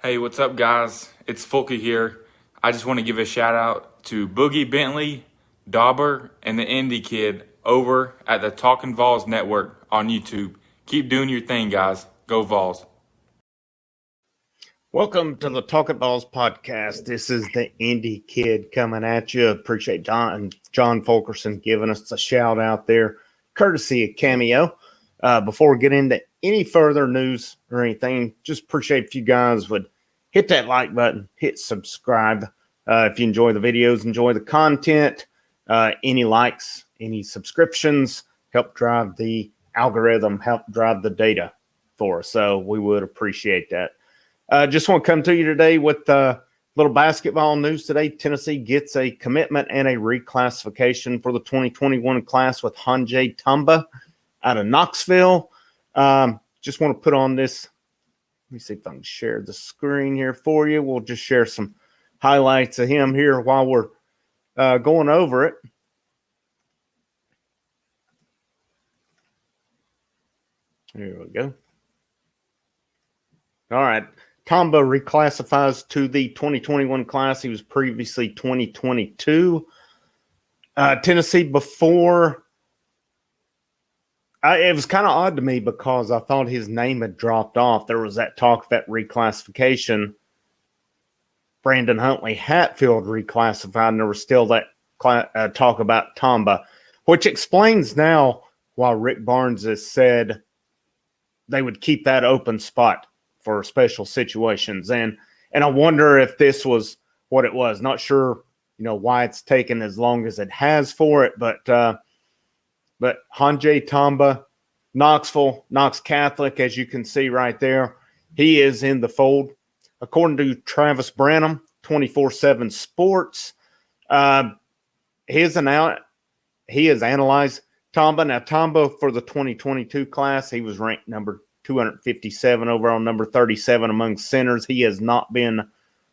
Hey, what's up, guys? It's Fulke here. I just want to give a shout out to Boogie Bentley, Dauber, and the Indie Kid over at the Talkin VAWLS Network on YouTube. Keep doing your thing, guys. Go VAWLS. Welcome to the Talkin VAWLS podcast. This is the Indie Kid coming at you. Appreciate John Fulkerson giving us a shout out there, courtesy of Cameo. Before we get into any further news or anything, just appreciate if you guys would hit that like button, hit subscribe. If you enjoy the videos, enjoy the content, any likes, any subscriptions help drive the algorithm, help drive the data for us. So we would appreciate that. Just want to come to you today with a little basketball news today. Tennessee gets a commitment and a reclassification for the 2021 class with Handje Tamba out of Knoxville. Just want to put on this. Let me see if I can share the screen here for you. We'll just share some highlights of him here while we're going over it. Here we go. All right. Tamba reclassifies to the 2021 class. He was previously 2022. Tennessee before, it was kind of odd to me because I thought his name had dropped off. There was that talk of that reclassification. Brandon Huntley Hatfield reclassified, and there was still that talk about Tamba, which explains now why Rick Barnes has said they would keep that open spot for special situations. And I wonder if this was what it was. Not sure, why it's taken as long as it has for it, but Handje Tamba, Knoxville, Knox Catholic, as you can see right there, he is in the fold. According to Travis Branham, 24/7 Sports, he has analyzed Tamba. Now, Tamba for the 2022 class, he was ranked number 257 overall, number 37 among centers. He has not been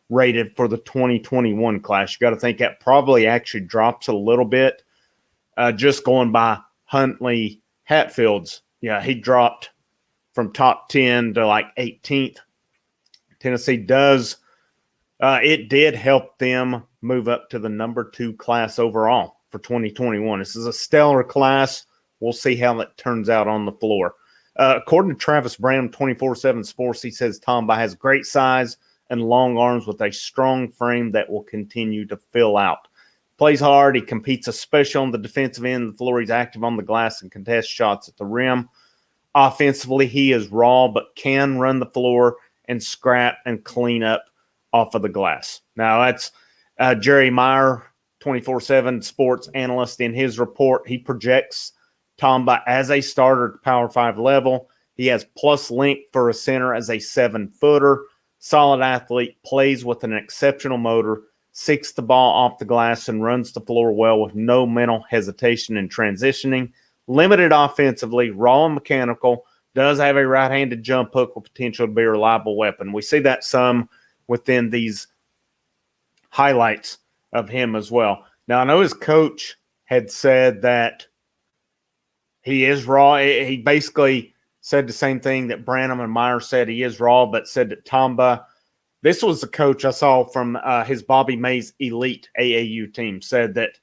rated for the 2021 class. You got to think that probably actually drops a little bit, just going by Huntley Hatfield's. Yeah, he dropped from top 10 to like 18th. Tennessee it did help them move up to the number 2 class overall for 2021. This is a stellar class. We'll see how that turns out on the floor. According to Travis Branham, 24/7 Sports, he says Tamba has great size and long arms with a strong frame that will continue to fill out. Plays hard. He competes especially on the defensive end of the floor. He's active on the glass and contests shots at the rim. Offensively, he is raw but can run the floor and scrap and clean up off of the glass. Now, that's Jerry Meyer, 24/7 Sports analyst. In his report, he projects Tamba as a starter at Power 5 level. He has plus length for a center as a 7-footer. Solid athlete, plays with an exceptional motor, seeks the ball off the glass, and runs the floor well with no mental hesitation in transitioning. Limited offensively, raw and mechanical, does have a right-handed jump hook with potential to be a reliable weapon. We see that some within these highlights of him as well. Now, I know his coach had said that he is raw. He basically said the same thing that Branham and Meyer said. He is raw, but said that Tamba, this was the coach I saw from his Bobby Mays Elite AAU team, said that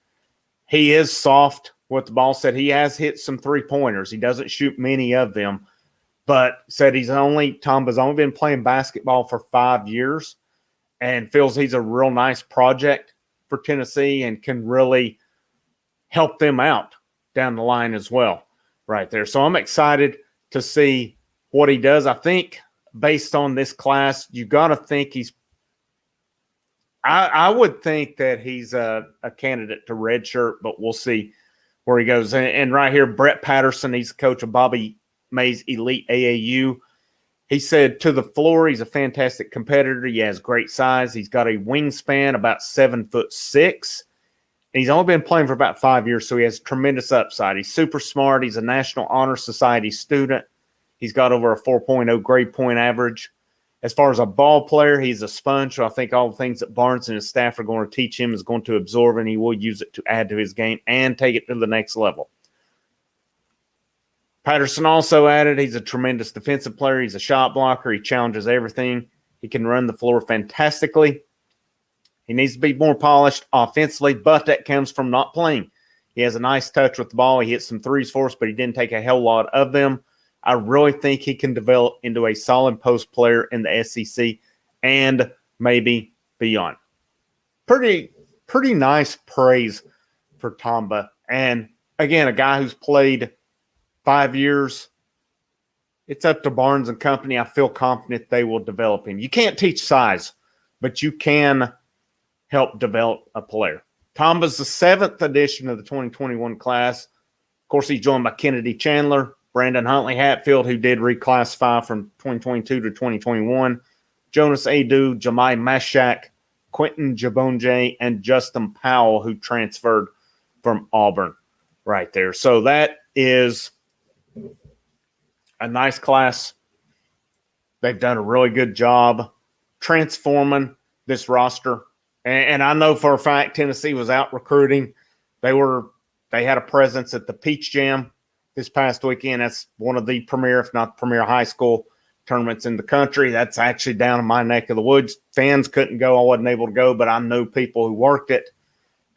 he is soft with the ball, said he has hit some three-pointers. He doesn't shoot many of them, but said Tamba's only been playing basketball for 5 years and feels he's a real nice project for Tennessee and can really help them out down the line as well right there. So I'm excited to see what he does. I think based on this class, you got to think I would think that he's a candidate to redshirt, but we'll see where he goes. And right here, Brett Patterson, he's the coach of Bobby Mays Elite AAU. He said to the floor, he's a fantastic competitor. He has great size. He's got a wingspan about 7'6". And he's only been playing for about 5 years, so he has tremendous upside. He's super smart. He's a National Honor Society student. He's got over a 4.0 grade point average. As far as a ball player, he's a sponge. So I think all the things that Barnes and his staff are going to teach him is going to absorb, and he will use it to add to his game and take it to the next level. Patterson also added he's a tremendous defensive player. He's a shot blocker. He challenges everything. He can run the floor fantastically. He needs to be more polished offensively, but that comes from not playing. He has a nice touch with the ball. He hit some threes for us, but he didn't take a hell lot of them. I really think he can develop into a solid post player in the SEC and maybe beyond. Pretty nice praise for Tamba. And again, a guy who's played 5 years. It's up to Barnes and Company. I feel confident they will develop him. You can't teach size, but you can help develop a player. Tamba's the 7th edition of the 2021 class. Of course, he's joined by Kennedy Chandler, Brandon Huntley Hatfield, who did reclassify from 2022 to 2021, Jonas Adu, Jamai Mashak, Quentin Jabonje, and Justin Powell, who transferred from Auburn right there. So that is a nice class. They've done a really good job transforming this roster. And I know for a fact Tennessee was out recruiting. They had a presence at the Peach Jam this past weekend. That's one of the premier, if not the premier, high school tournaments in the country. That's actually down in my neck of the woods. Fans couldn't go. I wasn't able to go, but I know people who worked it.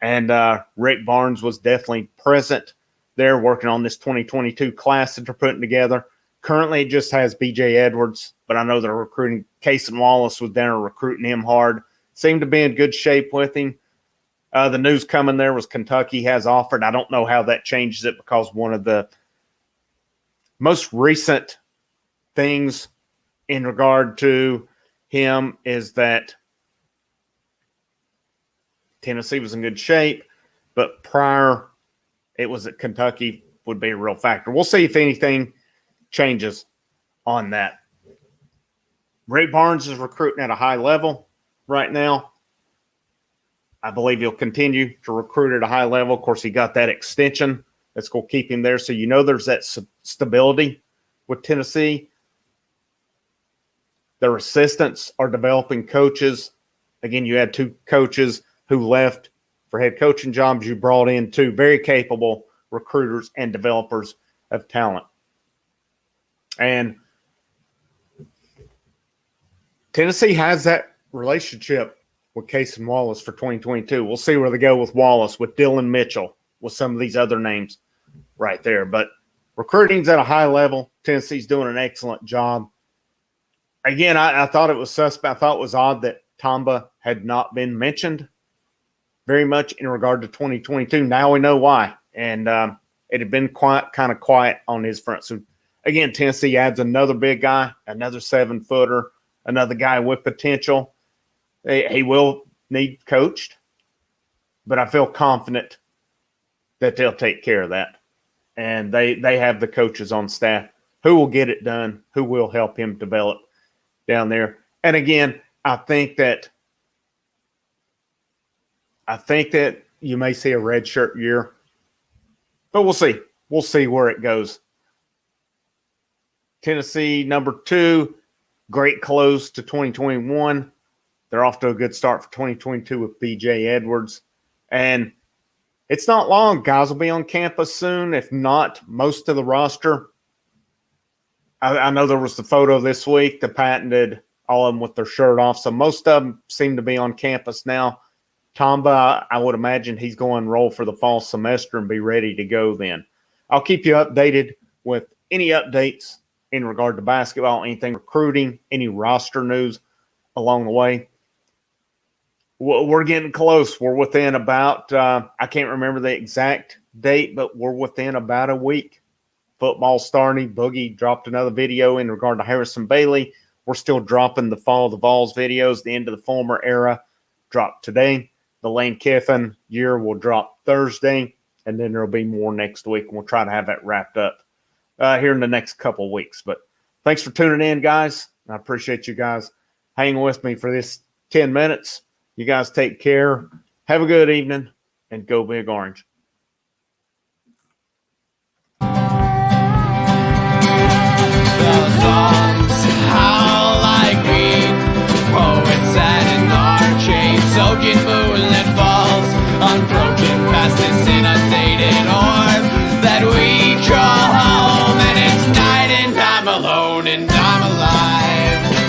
And Rick Barnes was definitely present there working on this 2022 class that they're putting together. Currently, it just has B.J. Edwards, but I know they're recruiting. Cason Wallace was down recruiting him hard. Seemed to be in good shape with him. The news coming there was Kentucky has offered. I don't know how that changes it because one of the most recent things in regard to him is that Tennessee was in good shape, but prior it was that Kentucky would be a real factor. We'll see if anything changes on that. Rick Barnes is recruiting at a high level right now. I believe he'll continue to recruit at a high level. Of course, he got that extension that's going to keep him there. So, there's that stability with Tennessee. Their assistants are developing coaches. Again, you had 2 coaches who left for head coaching jobs. You brought in 2 very capable recruiters and developers of talent. And Tennessee has that relationship with Cason Wallace for 2022. We'll see where they go with Wallace, with Dylan Mitchell, with some of these other names right there. But recruiting's at a high level. Tennessee's doing an excellent job. Again, I thought it was suspect. I thought it was odd that Tamba had not been mentioned very much in regard to 2022. Now we know why. And it had been kind of quiet on his front. So, again, Tennessee adds another big guy, another 7-footer, another guy with potential. He will need coached, but I feel confident that they'll take care of that. And they have the coaches on staff who will get it done, who will help him develop down there. And again, I think that you may see a redshirt year, but we'll see. We'll see where it goes. Tennessee, number 2, great close to 2021. They're off to a good start for 2022 with B.J. Edwards. And it's not long. Guys will be on campus soon, if not most of the roster. I know there was the photo this week, the patented, all of them with their shirt off. So most of them seem to be on campus now. Tamba, I would imagine he's going to roll for the fall semester and be ready to go then. I'll keep you updated with any updates in regard to basketball, anything recruiting, any roster news along the way. We're getting close. We're within about, I can't remember the exact date, but we're within about a week. Football starting. Boogie dropped another video in regard to Harrison Bailey. We're still dropping the fall of the VAWLS videos. The end of the former era dropped today. The Lane Kiffin year will drop Thursday, and then there'll be more next week. We'll try to have that wrapped up here in the next couple of weeks. But thanks for tuning in, guys. I appreciate you guys hanging with me for this 10 minutes. You guys take care. Have a good evening, and go Big Orange.